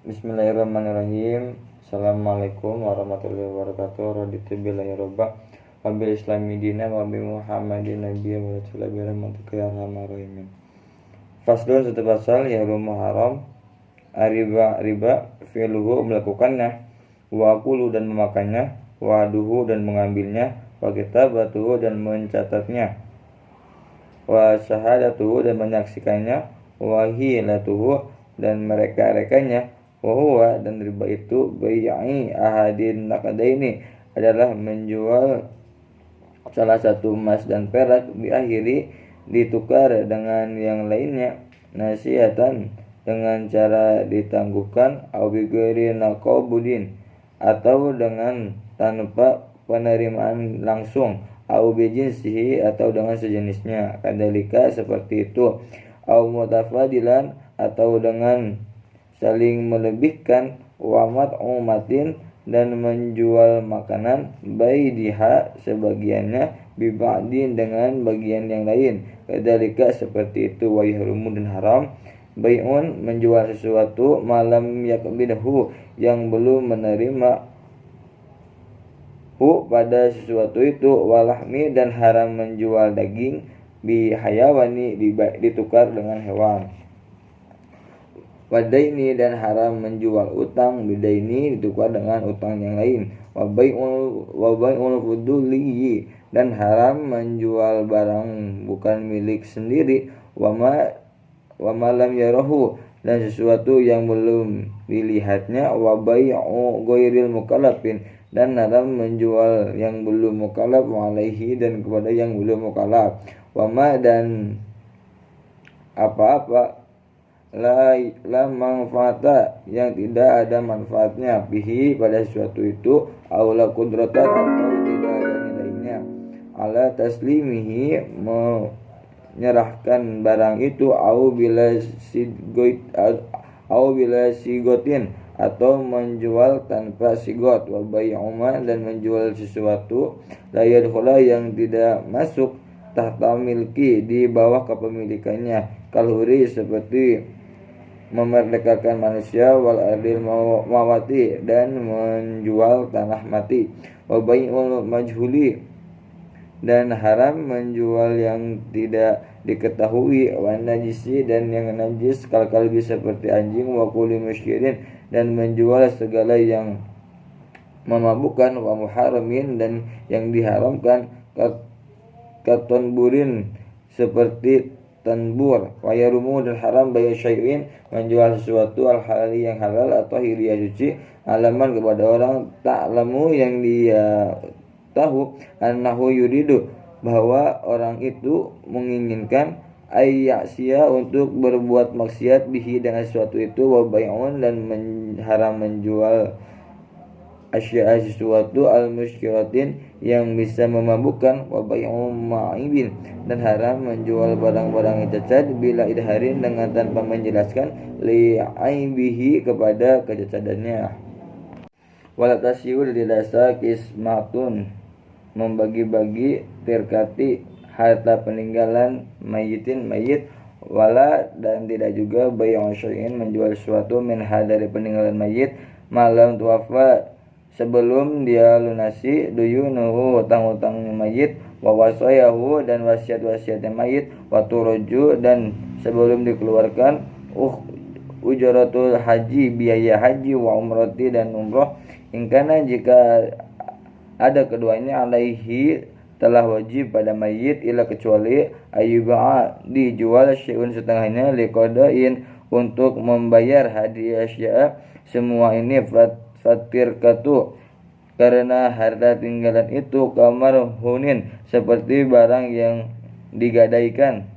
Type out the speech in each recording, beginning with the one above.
Bismillahirrahmanirrahim. Assalamualaikum warahmatullahi wabarakatuh. Raditu billahi robba wa bil islami dina wa bi Muhammadin nabiyya wa rasulullah bi rahmatika ya arhamar rahimin. Faslun satu pasal ya haram riba fi'luhu melakukannya, wa akulu dan memakannya, wa aduhu dan mengambilnya, wa kitabatuhu dan mencatatnya, wa syahadatuhu dan menyaksikannya, wa hilatuhu dan mereka-rekanya, wa huwa dan riba itu bai'i ahadin naqdaini adalah menjual salah satu emas dan perak diakhiri ditukar dengan yang lainnya, nasiatan dengan cara ditangguhkan, au bighairi naqabudin atau dengan tanpa penerimaan langsung, au bijinsihi atau dengan sejenisnya, kadalika seperti itu, au mutafadilan atau dengan saling melebihkan, wa mat'umatin dan menjual makanan, baidiha sebagiannya, biba'din dengan bagian yang lain, kadalika seperti itu, wa yahrumu dan haram bai'un menjual sesuatu malam yakbidhu yang belum menerima pada sesuatu itu, walahmi dan haram menjual daging, bihayawani ditukar dengan hewan, wadaini dan haram menjual utang, bidaini ditukar dengan utang yang lain, wabai'ul fuduli dan haram menjual barang bukan milik sendiri, wama lam yarahu dan sesuatu yang belum dilihatnya, wabai'u ghairil mukallafin dan haram menjual yang belum mukallaf, alaihi dan kepada yang belum mukallaf, wama dan apa-apa la manfaata yang tidak ada manfaatnya, bihi pada sesuatu itu, aula qudratan atau tidak ada nilainya, ala taslimihi menyerahkan barang itu, au bila sigotin atau menjual tanpa sigot, wa bai'uma dan menjual sesuatu la yadkhula yang tidak masuk tahta milki di bawah kepemilikannya, kalhuri seperti memerdekakan manusia, wal ardil mawati dan menjual tanah mati, wa bai'ul majhuli dan haram menjual yang tidak diketahui, wa najisi dan yang najis, kalbi seperti anjing, wa kulli muskirin dan menjual segala yang memabukkan, wa muharamin dan yang diharamkan, katonburin seperti tanbur, wa yarumu dan haram bayu syai'in menjual sesuatu al-halali yang halal atau hiliyah suci, alaman kepada orang ta'lamu yang dia tahu, annahu yuridu bahwa orang itu menginginkan, ayyasiya untuk berbuat maksiat, bihi dengan sesuatu itu, wa bai'un dan haram menjual asya'a sesuatu al-muskiratin yang bisa memabukkan, wa bai'u ma'ibin dan haram menjual barang-barang yang cacat, bila idharin dengan tanpa menjelaskan, li'aibihi kepada kecacatannya, wala tasyiu didasa kismatun membagi-bagi, terkati harta peninggalan mayitin mayit, wala dan tidak juga bai'u syai'in menjual sesuatu minha dari peninggalan mayit, malam tuwafa sebelum dia lunasi, duyunuhu hutang-hutang mayit, wa wasayahu dan wasiat-wasiatnya mayit, wa turuju dan sebelum dikeluarkan, ujratul haji biaya haji, wa umrati dan umroh, ingkana jika ada keduanya, alaihi telah wajib pada mayit, ila kecuali ayyuba'a dijual syai'un setengahnya, liqadain untuk membayar hadiah asya semua ini, fatirkatu karena harta tinggalan itu, kamar hunin seperti barang yang digadaikan,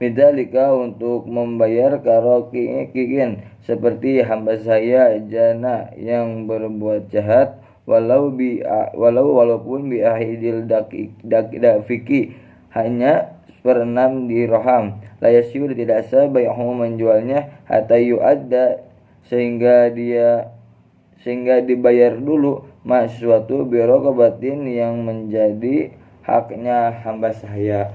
bidzalika untuk membayar, karokikin seperti hamba saya jana yang berbuat jahat, walaupun bi ahidil dakiki hanya seperenam dirham, la yasyur tidak sah bai'u menjualnya, hatta yu'adda sehingga dibayar dulu, sesuatu biraqabatin yang menjadi haknya hamba saya,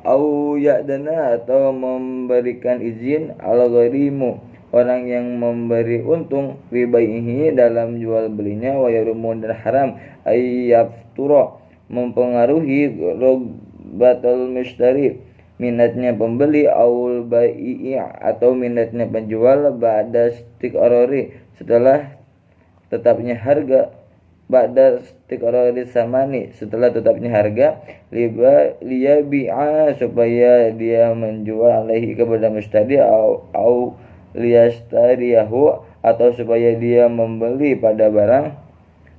au ya'dana atau memberikan izin al-gharimu orang yang memberi untung fi bai'ihi dalam jual belinya wa yarumun dan haram ayyaftura mempengaruhi rogbatul mushtari minatnya pembeli aul bai'i atau minatnya penjual ba'da istiqrari setelah tetapnya harga ba'da istiqrari samani setelah tetapnya harga liyabi'a supaya dia menjual alaihi kepada mustari au liyastariyahu atau supaya dia membeli pada barang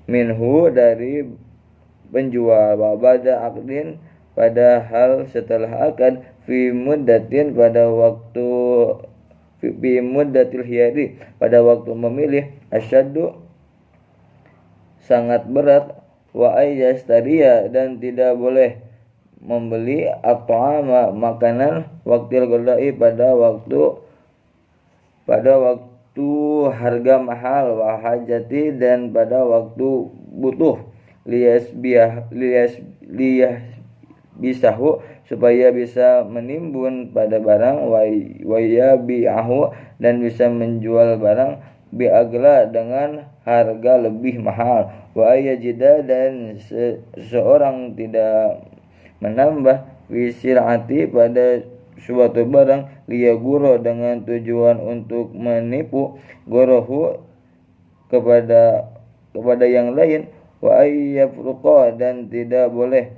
minhu dari penjual wa ba'da aqdin pada hal setelah akad fi muddatin pada waktu fi muddatil hiyari pada waktu memilih asyaddu sangat berat wa ayyastariya dan tidak boleh membeli at'ama makanan waktil ghadai pada waktu harga mahal wa hajati dan pada waktu butuh bisahu supaya bisa menimbun pada barang wa yabi'ahu dan bisa menjual barang bi'agla dengan harga lebih mahal wa yajida dan seorang tidak menambah wisirati pada suatu barang liyaguro dengan tujuan untuk menipu gorohu kepada yang lain wa ayyafruqa dan tidak boleh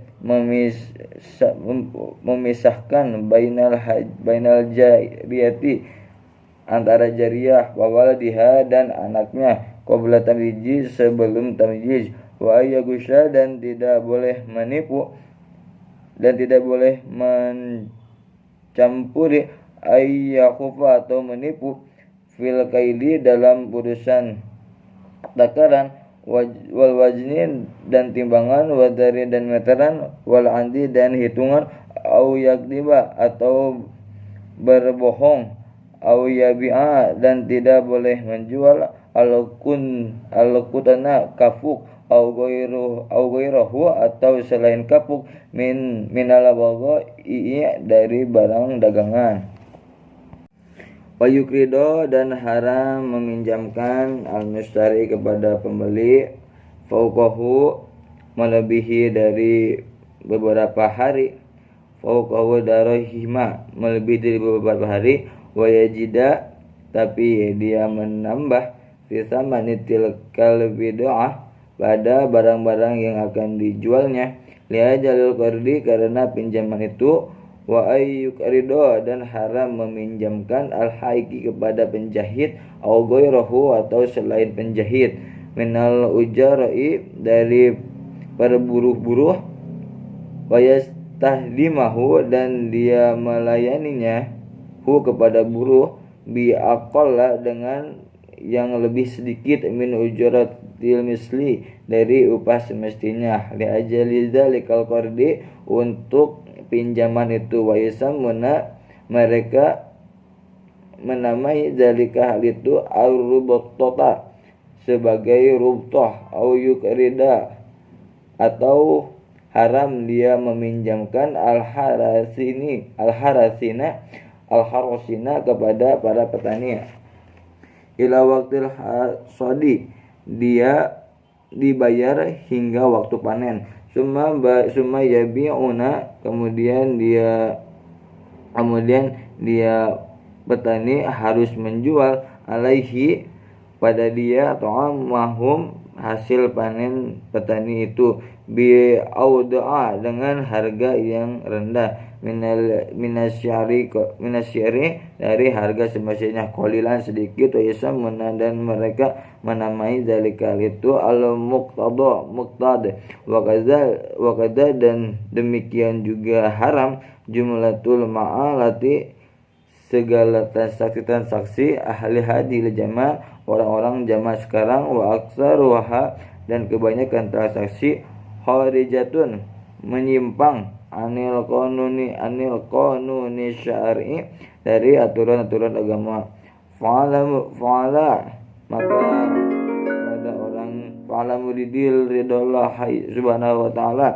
memisahkan bainal jariyati antara jariyah wa waladiha dan anaknya qabla tamyiz sebelum tamyiz wa ayyagusha dan tidak boleh menipu dan tidak boleh mencampuri ayyakufa atau menipu fil kaili dalam urusan takaran wal wajnin dan timbangan wadari dan meteran wal andi dan hitungan au yakdiba atau berbohong au yabi'a dan tidak boleh menjual al-kutana kafuk au ghairuhu atau selain kapuk minal bagha'i dari barang dagangan wa yukrido dan haram meminjamkan al-mustari kepada pembeli fauqahu melebihi dari beberapa hari fauqahu darahima melebihi dari beberapa hari wa yajida tapi dia menambah fi thamanitil kalbid'ah pada barang-barang yang akan dijualnya liajalil qardi karena pinjaman itu wa ayyuk ridho dan haram meminjamkan al-haiki kepada penjahit au ghairahu atau selain penjahit minal ujarai dari perburuh-buruh wa yastahdimahu dan dia melayaninya hu kepada buruh bi aqalla dengan yang lebih sedikit min ujratil misli dari upah semestinya li ajali zalikal qardi untuk pinjaman itu wa yasamuna mereka menamai zalika hal itu ar-rubtata sebagai rubtah au yukrida atau haram dia meminjamkan al-harasina kepada para petani ila waqtil hasadi dia dibayar hingga waktu panen summa yabi'una kemudian dia petani harus menjual alaihi pada dia ta'amahum hasil panen petani itu bi auda'a dengan harga yang rendah minasyari dari harga semestinya qalilan sedikit wa yasamuna dan mereka menamai zalika itu al-muqtad wa kadza dan demikian juga haram jumlatul ma'alati segala transaksi ahli hadil jama' orang-orang jama' sekarang wa aktsaruha dan kebanyakan transaksi kharijatun menyimpang anil qanuni syar'i dari aturan-aturan agama fa'ala maka pada orang fa'ala muridil ridallah subhanahu wa ta'ala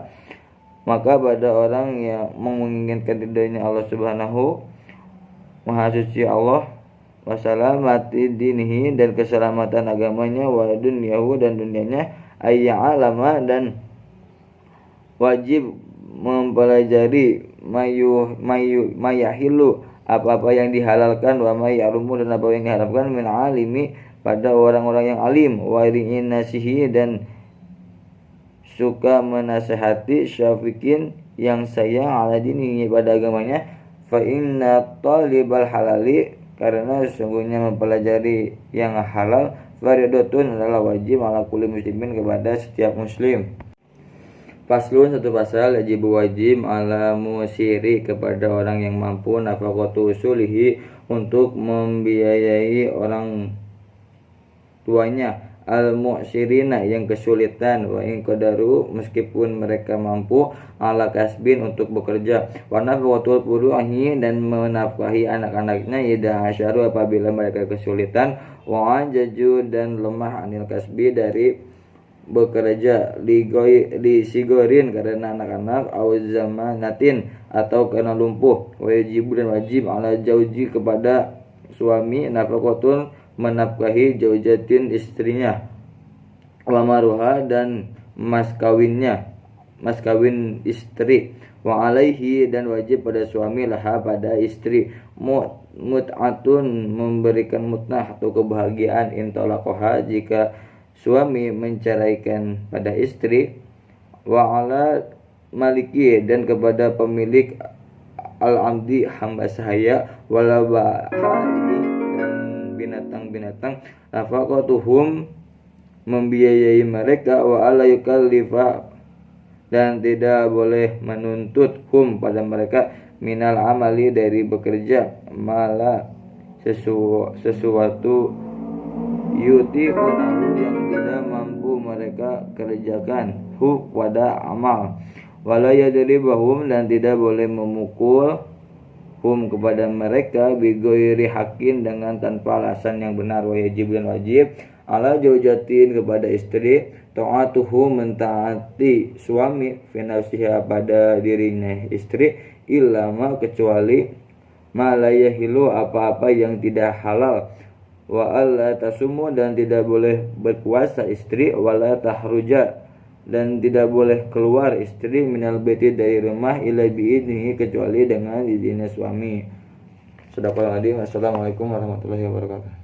Maka pada orang yang menginginkan ridhonya Allah Subhanahu Maha Suci Allah wasalamati dinihi dan keselamatan agamanya wa dunyahu dan dunianya ayya'alama dan wajib mempelajari mayahilu apa-apa yang dihalalkan wa mayyarumu dan apa yang diharamkan min alimi pada orang-orang yang alim wa nasihi dan suka menasihati syafiqin yang sayang ala dinihi pada agamanya fa inna talibal halali karena sesungguhnya mempelajari yang halal fardhatun adalah wajib ala kulli muslimin kepada setiap muslim. Faslun satu pasal wajib ala musiri kepada orang yang mampu nafaqatu usulihi untuk membiayai orang tuanya al mu'sirina yang kesulitan wa in qadaru meskipun mereka mampu ala kasbin untuk bekerja wa nafaqatul furu'i dan menafkahi anak-anaknya ida asyaru apabila mereka kesulitan wa ajaju dan lemah anil kasbi dari bekerja disigorin karena anak-anak au zamanatin atau karena lumpuh wajib dan wajib ala jauji kepada suami nafaqatun menafkahi jaujatin istrinya wa maruha dan mas kawin istri wa alaihi dan wajib pada suami laha pada istri mut'atun memberikan mutnah atau kebahagiaan intolaqoha jika suami menceraikan pada istri wa ala maliki dan kepada pemilik al-amdi hamba sahaya wala bahari dan binatang-binatang nafaqatuhum membiayai mereka wa ala yukallifa dan tidak boleh menuntut hum pada mereka minal amali dari bekerja malah sesuatu yutiqunahu yang tidak mampu mereka kerjakan hu pada amal wala yadribahum dan tidak boleh memukul hum kepada mereka bighairi haqqin dengan tanpa alasan yang benar wa wajib dan wajib ala zaujatin kepada istri ta'atuhu mentaati suami fi nafsiha pada dirinya istri illama kecuali ma la yahilu apa-apa yang tidak halal wa alla tasumu dan tidak boleh berpuasa istri wala tahruja dan tidak boleh keluar istri minal baiti dari rumah ila biidnihi kecuali dengan izinnya suami. Sadaqallahul adzim. Assalamualaikum warahmatullahi wabarakatuh.